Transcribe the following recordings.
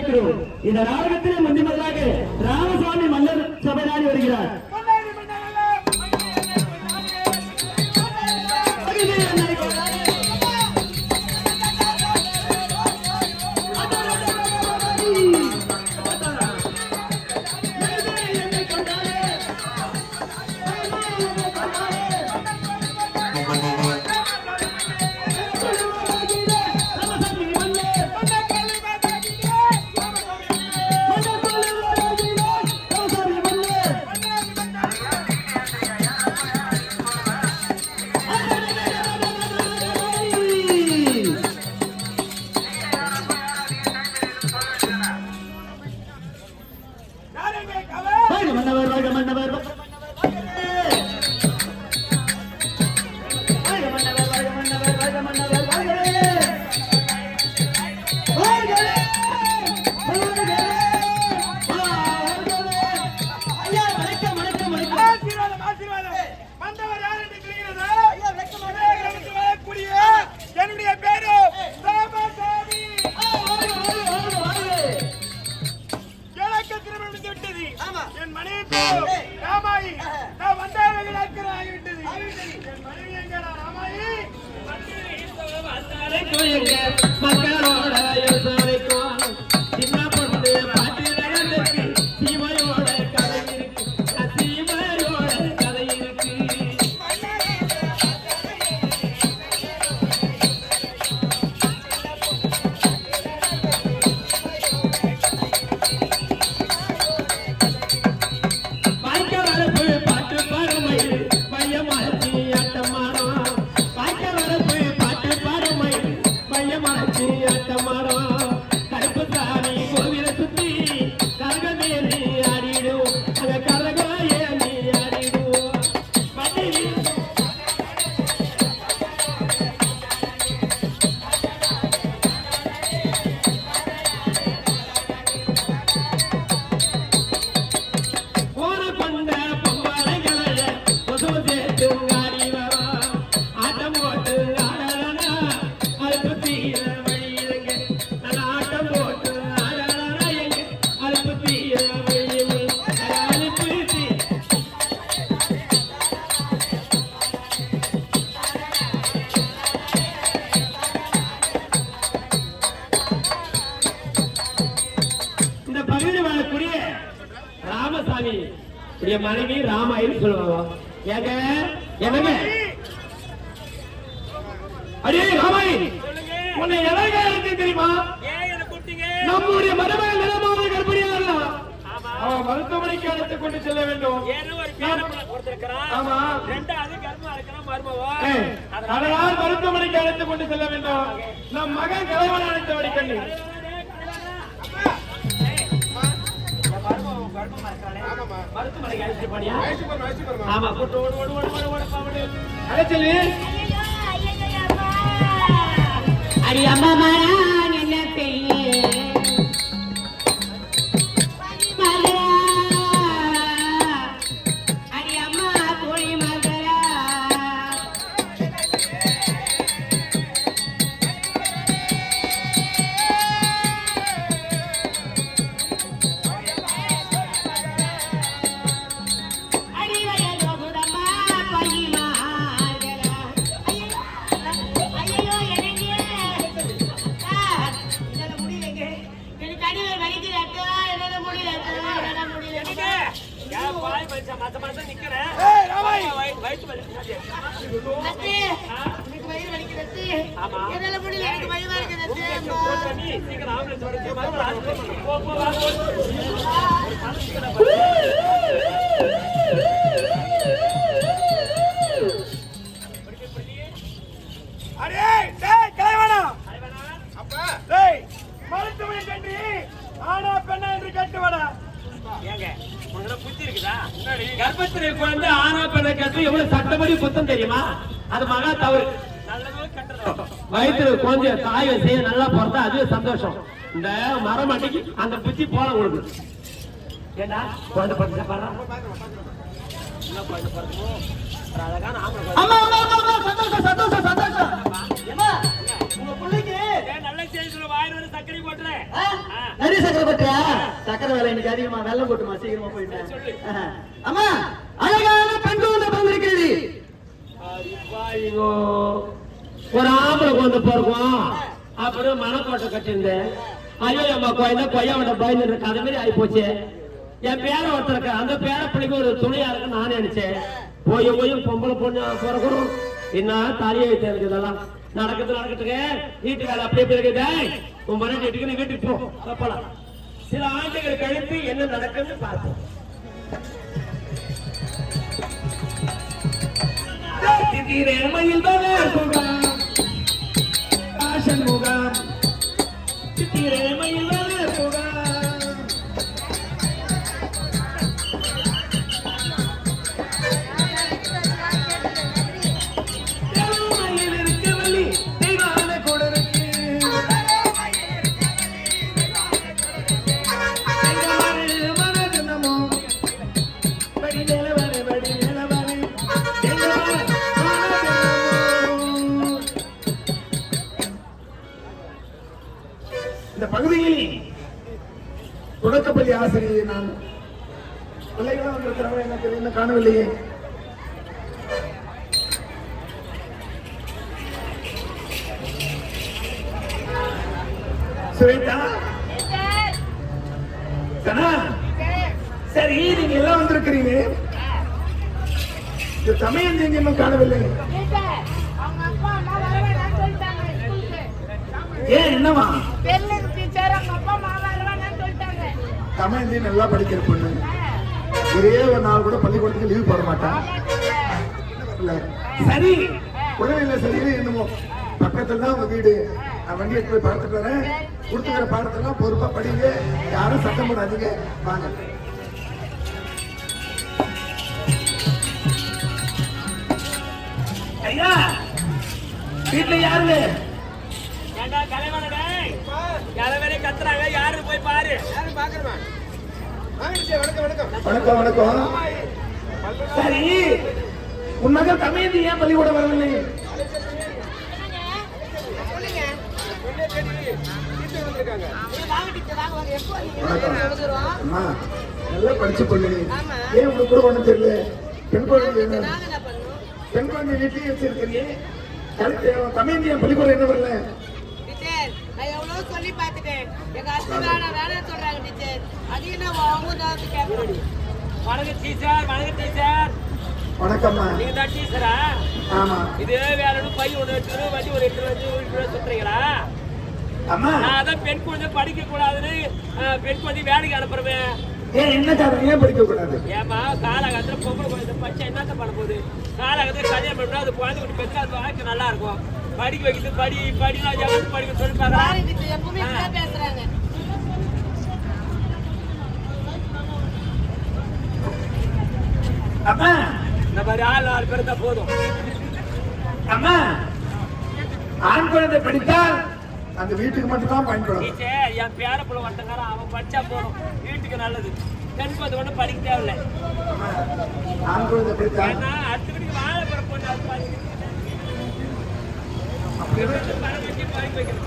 வரவேற்கிறோம். இந்த நாடகத்திலே முந்தினதாக ராமசாமி மன்னர் சபையாடி வருகிறார். ராமசாமி மனைவி ராமாயின்னு சொல்லுவாங்க. ஏங்க என்னங்க அடே ராமாயி உன்னை எதற்காக இருக்கு தெரியுமா? நம்முடைய மருமகள் நிலமான கர்ப்பிணியா இருக்கலாம். அவன் மருத்துவமனைக்கு அழைத்து கொண்டு செல்ல வேண்டும். அதனால் மருத்துவமனைக்கு அழைத்து கொண்டு செல்ல வேண்டும். நம் மகன் கிழவன் அழைத்து வடிக்கண்ணி அடி அம்மா மாறான் என்ன பெரிய அடி அம்மா கோழி மகளா கர்ப்பத்திலே குழந்தை ஆனா பெண்ணை கட்டு எவ்வளவு சட்டப்படி குத்தம் தெரியுமா? அது மகா தவறு. வயிற்று கொஞ்சம் தாய் செய்ய நல்லா பிறந்தா அதுவே சந்தோஷம். இந்த மரம் அன்னைக்கு அந்த புச்சி போல கொடுக்குது. ஏண்டா குழந்தை பிறந்த பாரு சந்தோஷம் சந்தோஷம். உங்க பிள்ளைக்கு நல்ல செய்தி வாயில சர்க்கரை போட்டுறேன். சக்கரை போட்டியா? சக்கரை வேலை எனக்கு அதிகமா, வெள்ளம் போட்டுமா, சீக்கிரமா போயிட்டேன். அம்மா, அழகான பெண் குழந்தை பிறந்திருக்கிறது. ஒரு ஆம்பளை குழந்தை பிறக்கும், அப்புறம் மனக்கோட்டை கட்டிருந்தேன். ஐயோ அம்மா குழந்தை கொய்யாவோட பயந்து கதை மாதிரி ஆகி போச்சு. என் பேர ஒருத்தருக்கு அந்த பேர பிள்ளைக்கு ஒரு துணையா இருக்கு நான் நினைச்சேன். போய் பொம்பளை பொண்ணு பிறக்கணும், என்ன தாலியை வைத்த இருக்கு. இதெல்லாம் நடக்கட்டுங்க. வீட்டு வேலை அப்படியே இருக்குது. உன் மனைவி வீட்டுக்கு நீ வீட்டுக்கு போ போலாம். சில ஆண்டுகள் கழித்து என்ன நடக்குன்னு பார்ப்போம். மயில் தானே முகம், ஆசன் முகம், சித்திரை மயில் தானே முகம். இந்த பகுதியில் தொடக்கப்பள்ளி ஆசிரியை நான். பிள்ளைகளும் வந்திருக்கிறவங்க எனக்கு என்ன காணவில்லையே. சுவேதா, சரி நீங்க எல்லாம் வந்திருக்கிறீங்க. இந்த சமயம் நீங்க இன்னும் காணவில்லை. ஏன் என்னவா? தமிழ்ந்தி நல்லா படிக்கிற பொண்ணு, ஒரே ஒரு நாள் கூட பள்ளிக்கூடத்துக்கு லீவ் போட மாட்டான். சரி உடனே சரியில்லை என்னமோ. பக்கத்துல தான் உங்க வீடு. நான் வண்டியை போய் பார்த்துட்டு வரேன். கொடுத்துக்கிற பாடத்தெல்லாம் பொறுப்பா படிங்க, யாரும் சத்தம் போடாதீங்க. வாங்க. ஐயா வீட்டுல யாரு? கத்துறாங்க, யாரு போய் பாரு. வணக்கம் வணக்கம். சரி உன் மகள் தமிழ்ந்தி ஏன் பள்ளிக்கூடம் வரவில்லை? நல்லா படிச்சு பொண்ணு, ஏன் உங்களுக்கு கூட ஒண்ணும் தெரியல? பெண் குழந்தை பெண் குழந்தை வீட்லயே வச்சிருக்கிறீ. தமிழ்ந்தி ஏன் பள்ளிக்கூடம் என்ன வரல? நான் எவ்வளவு சொல்லி பார்த்துட்டேன். எங்க ஹஸ்பண்ட் வேணாம் சொல்றாங்க டீச்சர். அது என்ன அவங்க தான் கேட்கணும். வணக்கம் டீச்சர். வணக்கம் டீச்சர். வணக்கம்மா. நீங்க தான் டீச்சரா? ஆமா. இது வேற பை ஒன்று எடுத்து வண்டி ஒரு 8 ரூபாய் சுத்துறீங்களா? அம்மா நான் அதான் பெண் குழந்தை படிக்க கூடாதுன்னு பெண் குழந்தை வேலைக்கு அனுப்புறேன். ஏன் என்ன காரணம்? ஏன் படிக்க கூடாது? ஏமா காலகட்டத்தில் பொம்பளை குழந்தை படிச்சா என்னத்த பண்ண போகுது? காலகட்டத்தில் கல்யாணம் பண்ணா அது குழந்தை குட்டி பெற்றா அது வாழ்க்கை நல்லா இருக்கும். படிக்க வைக்கிறது படினா படிக்க சொல்லிப்பாங்க. எப்பவுமே பேசுறாங்க. அம்மா இந்த மாதிரி ஆள் 4 பேர் தான் போதும். அம்மா ஆண் குழந்தை படித்தால் அந்த வீட்டுக்கு மட்டும் தான் பயன்படும். டீச்சர் என் பேர பிள்ளை வட்டக்காரன், அவன் படிச்சா போதும், வீட்டுக்கு நல்லது. பெண் குழந்தை ஒன்றும் படிக்க தேவையில்லை. ஆண் குழந்தை படித்தா ஏன்னா அடுத்த வீட்டுக்கு வாழ போற பொண்ணு அது படிக்க.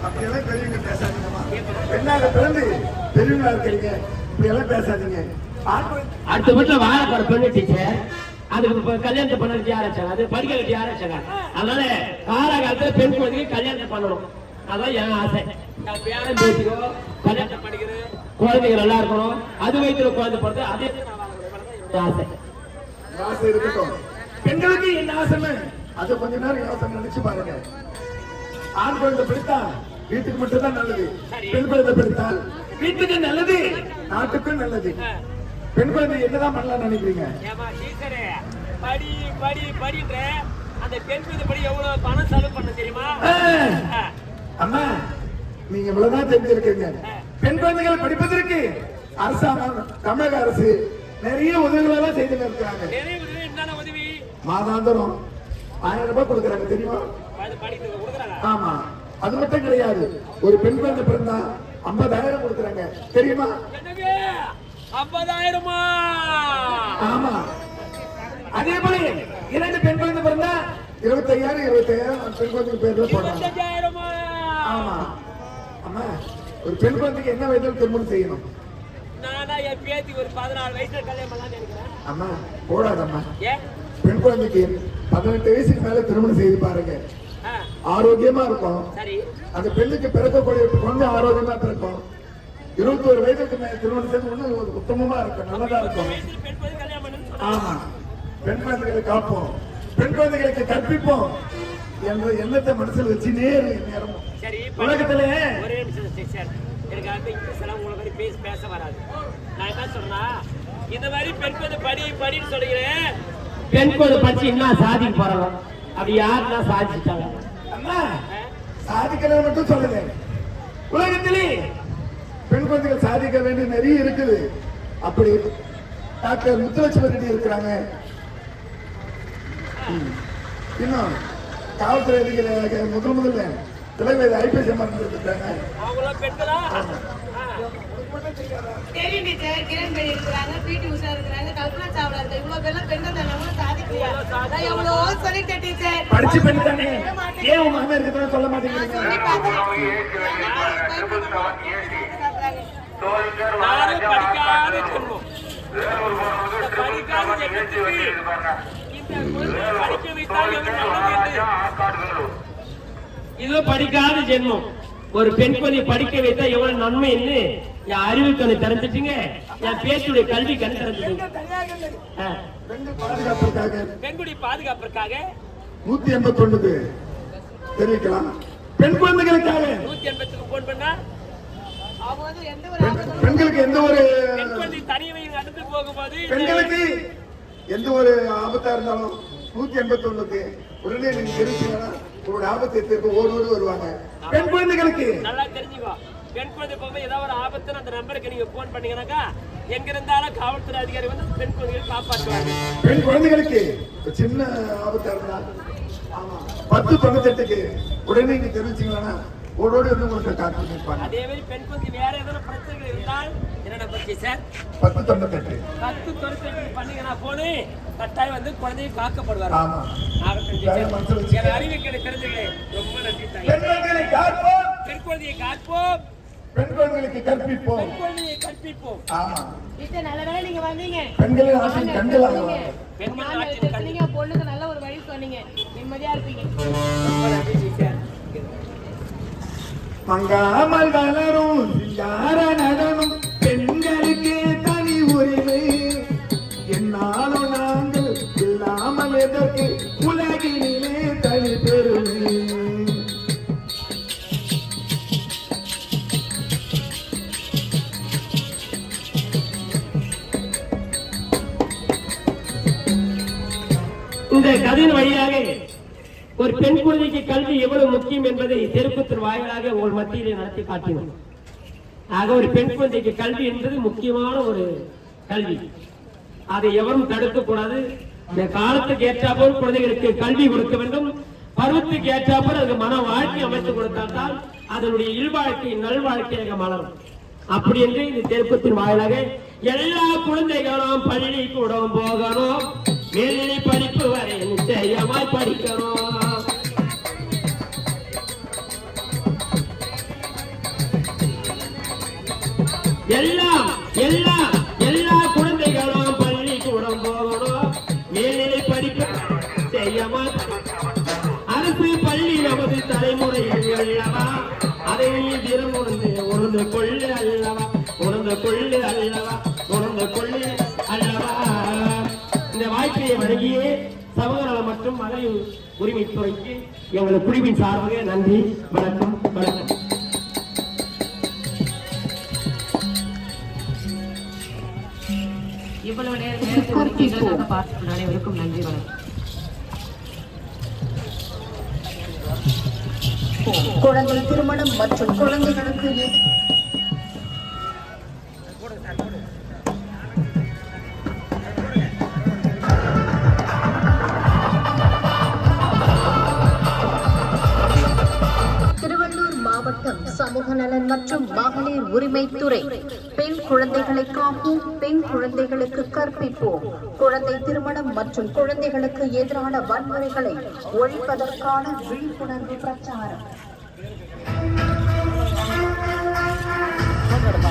அப்படியெல்லாம் பெரியவங்க பேசாதீங்கம்மா. பெண்ணாக பிறந்து பெரியவங்களா இருக்கிறீங்க, இப்படியெல்லாம் பேசாதீங்க. அடுத்த வீட்டுல வாழ போற பெண்ணு டீச்சர், அதுக்கு கல்யாணத்தை பண்ணது யாராச்சாங்க? அது படிக்க வேண்டிய யாராச்சாங்க? அதனால காலகாலத்துல பெண் குழந்தைக்கு கல்யாணத்தை பண்ணணும். அதான் என் ஆசை. பேரன் பேசிக்கோ, கல்யாணத்தை படிக்கிறேன், குழந்தைங்க நல்லா இருக்கணும், அது வயிற்றுல குழந்தை பிறகு அதே ஆசை. ஆசை இருக்கட்டும். பெண்களுக்கு என்ன ஆசைன்னு அது கொஞ்ச நேரம் யோசனை நினைச்சு பாருங்க. ஆண் குழந்தை பிடித்தா வீட்டுக்கு மட்டும் தான் நல்லது. பெண் குழந்தை பிடித்தால் வீட்டுக்கு நல்லது, நாட்டுக்கும் நல்லது. பெண் குழந்தை என்னதான் பண்ணலாம் நினைக்கிறீங்க? ஏமா டீச்சரே, படி படி படின்ற அந்த பெண் குழந்தை படி எவ்வளவு பணம் செலவு பண்ண தெரியுமா? அம்மா நீங்க இவ்வளவுதான் தெரிஞ்சிருக்கீங்க. பெண் குழந்தைகள் படிப்பதற்கு அரசாங்கம், தமிழக அரசு நிறைய உதவிகளெல்லாம் செய்து இருக்கிறாங்க. நிறைய உதவி. என்னென்ன உதவி? மாதாந்திரம் 1000 ரூபாய் கொடுக்கறாங்க தெரியுமா? படிக்கிறதுக்கு கொடுக்குறாங்க. ஆமா. அது மட்டும் கிடையாது, ஒரு பெண் குழந்தை பிறந்தா 50,000 கொடுக்கறாங்க தெரியுமா? என்னங்க 50,000மா? ஆமா. அதே போல 2 பெண் குழந்தை பிறந்தா 25,000 பெண் குழந்தை பேர்ல போடுறாங்க. 25,000மா? ஆமா. அம்மா ஒரு பெண் குழந்தைக்கு என்ன வயதில் திருமணம் செய்யணும்? நானா என் பேத்தி ஒரு 14 வயசுல கல்யாணம் பண்ணலாம்னு நினைக்கிறேன். அம்மா போடாதம்மா. ஏன்? பெண் குழந்தைக்கு 18 வயசுக்கு மேல திருமணம் செய்து பாருங்க, ஆரோக்கியமா இருக்கும். சரி. அந்த பெண்ணுக்கு பிறக்கக்கூடிய குழந்தை ஆரோக்கியமா பிறக்கும். 21 வயதுக்கு மேல திருமணம் செய்து ஒண்ணு உத்தமமா இருக்கும், நல்லதா இருக்கும். பெண் குழந்தை கல்யாணம் பண்ணு. ஆமா, பெண் குழந்தைகளை காப்போம், பெண் குழந்தைகளுக்கு கற்பிப்போம் என்ற எண்ணத்தை மனசுல வச்சுனே நேரமும். சரி, உலகத்துல ஒரே நிமிஷம் சார், எனக்கு அந்த இங்கிலீஷ் எல்லாம் உங்களை மாதிரி பேச வராது. நான் என்ன சொல்றேன்னா, இந்த மாதிரி பெண் குழந்தை படின்னு சொல்றீங்களே, பெண் குழந்தை படிச்சு என்ன சாதிக்க போறாங்க? அப்படி யாருன்னா சாதிச்சுட்டாங்க? அம்மா சாதிக்கிறது மட்டும் சொல்லுங்க. உலகத்திலே பெண் குழந்தைகள் சாதிக்க வேண்டிய நிறைய இருக்குது. அப்படி டாக்டர் முத்துலட்சுமி ரெட்டி இருக்கிறாங்க. இன்னும் காவல்துறை அதிகாரியாக முதல்ல தலைவர் ஐபிஎஸ் இருக்காங்க. அவங்களாம் பெண்களா? தெரியும் டீச்சர். கிரண் பேடி இருக்கிறாங்க, பிடி உஷா இருக்கிறாங்க, கல்பனா சாவ்லா இருக்கு. இவ்வளவு பேர்லாம் பெண்கள் தானே, அவங்களும் சாதிக்கலையா? நான் எவ்வளோ சொல்லிட்டேன் டீச்சர். படிச்சு பெண் தானே, ஏன் உங்க அம்மா இருக்கிறத சொல்ல மாட்டேங்கிறீங்க? சொல்லி பார்த்தேன். யாரும் படிக்காத ஜென்மம். இந்த படிக்காத ஜென்மத்துக்கு இந்த குழந்தையை படிக்க வைத்தால் எவ்வளவு நல்லது என்று. இது படிக்காத ஜென்மம். ஒரு பெண் குழந்தை படிக்க வைத்தா எவ்வளவு நன்மைன்னு என் அறிவு கண்ணு தெரிஞ்சிட்டீங்க, என் பேச்சுடைய கல்வி கண் தெரிஞ்சிட்டீங்க. பெண்குடி பாதுகாப்பிற்காக 181 தெரிவிக்கலாம். பெண் குழந்தைகளுக்காக 180க்கு போன் பண்ணா அவங்க வந்து எந்த ஒரு பெண்களுக்கு எந்த ஒரு பெண் குழந்தை தனிமை நடந்து போகும்போது பெண்களுக்கு எந்த ஒரு ஆபத்தா இருந்தாலும் 181க்கு உடனே நீங்க தெரிவிச்சீங்கன்னா உங்களோட ஆபத்தை தீர்க்க ஓடி வருவாங்க. பெண் குழந்தைகளுக்கு நல்லா தெரிஞ்சுக்கோ. பெண் குழந்தை போகும்போது ஏதாவது ஒரு ஆபத்துன்னு அந்த நம்பருக்கு நீங்க போன் பண்ணீங்கன்னாக்கா எங்க இருந்தாலும் காவல்துறை அதிகாரி வந்து பெண் குழந்தைகளை காப்பாற்றுவாங்க. பெண் குழந்தைகளுக்கு சின்ன ஆபத்தா இருந்தா 1098க்கு உடனே நீங்க தெரிவிச்சீங்கன்னா ஓடோடி வந்து உங்களுக்கு காத்து நிற்பாங்க. அதே மாதிரி பெண் குழந்தை வேற ஏதாவது பிரச்சனைகள் இருந்தால் என்னென்ன பற்றி சார் 1098 பண்ணீங்கன்னா போனு கட்டாயம் வந்து குழந்தையை காக்கப்படுவார். ஆமா. என் அறிவிக்கை தெரிஞ்சுக்கிறேன். ரொம்ப நன்றி தாய். பெண் குழந்தைகளை காப்போம், பெண் குழந்தையை காப்போம், பெண் குழந்தைகளுக்கு கற்பிப்போம். பெண் குழந்தையை கற்பிப்போம். ஆமா, டீச்சர் நல்ல வேளை நீங்க வந்தீங்க. பெண்களின் ஆசையின் கண்களாக பெண்கள் ஆட்சியின் கல்வி. நீங்க பொண்ணுக்கு நல்ல ஒரு வழி சொன்னீங்க, நிம்மதியா இருப்பீங்க. ரொம்ப நன்றி டீச்சர். மங்காமல் வளரும் சிங்கார நடனம் பெண்களுக்கு தனி உரிமை. என்னாலும் நாங்கள் இல்லாமல் எதற்கு உலகினிலே தனி பெருமை. இந்த கதையின் வழியாக ஒரு பெண் குழந்தைக்கு கல்வி எவ்வளவு முக்கியம் என்பதை தெருக்கூத்தர் வாயிலாக உங்கள் மத்தியிலே நடத்தி காட்டினோம். ஆக ஒரு பெண் குழந்தைக்கு கல்வி என்பது முக்கியமான ஒரு கல்வி. அதை எவரும் தடுக்க கூடாது. இந்த காலத்துக்கு ஏற்றாப்போல் குழந்தைகளுக்கு கல்வி கொடுக்க வேண்டும். பருவத்துக்கு ஏற்றாப்போல் அதுக்கு மன வாழ்க்கை அமைத்து கொடுத்தால் அதனுடைய இல்வாழ்க்கை நல்வாழ்க்கையாக மலரும். அப்படி என்று இந்த தெருக்கூத்தின் வாயிலாக எல்லா குழந்தைகளும் பள்ளிக்கூடம் போகணும், மேல்நிலை படிப்பு வரை நிச்சயமாய் படிக்கணும். எல்லா குழந்தைகளும் பள்ளிக்கூடம் போகணும், மேல்நிலை படிப்பு செய்யமா. அரசு பள்ளி நமது தலைமுறையில் அல்லவா, அதை நீ தினம் உணர்ந்து கொள்ளு அல்லவா, உணர்ந்து கொள்ளு அல்லவா, உணர்ந்து கொள்ளு அல்லவா. இந்த வாழ்க்கையை வழங்கியே சமூக மற்றும் மகளிர் உரிமைத்துறைக்கு எங்களது குழுவின் சார்பாக நன்றி, வணக்கம், வணக்கம். இவ்வளவு நேரம் பார்த்து அனைவருக்கும் நன்றி, வணக்கம். குழந்தை திருமணம் மற்றும் குழந்தைகளுக்கு திருவள்ளூர் மாவட்டம் சமூக நலன் மற்றும் மகளிர் உரிமைத்துறை பெண் குழந்தைகளை காப்போம், பெண் குழந்தைகளுக்கு கற்பிப்போம், குழந்தை திருமணம் மற்றும் குழந்தைகளுக்கு எதிரான வன்முறைகளை ஒழிப்பதற்கான விழிப்புணர்வு பிரச்சாரம். போட்டோ எடுப்பாங்க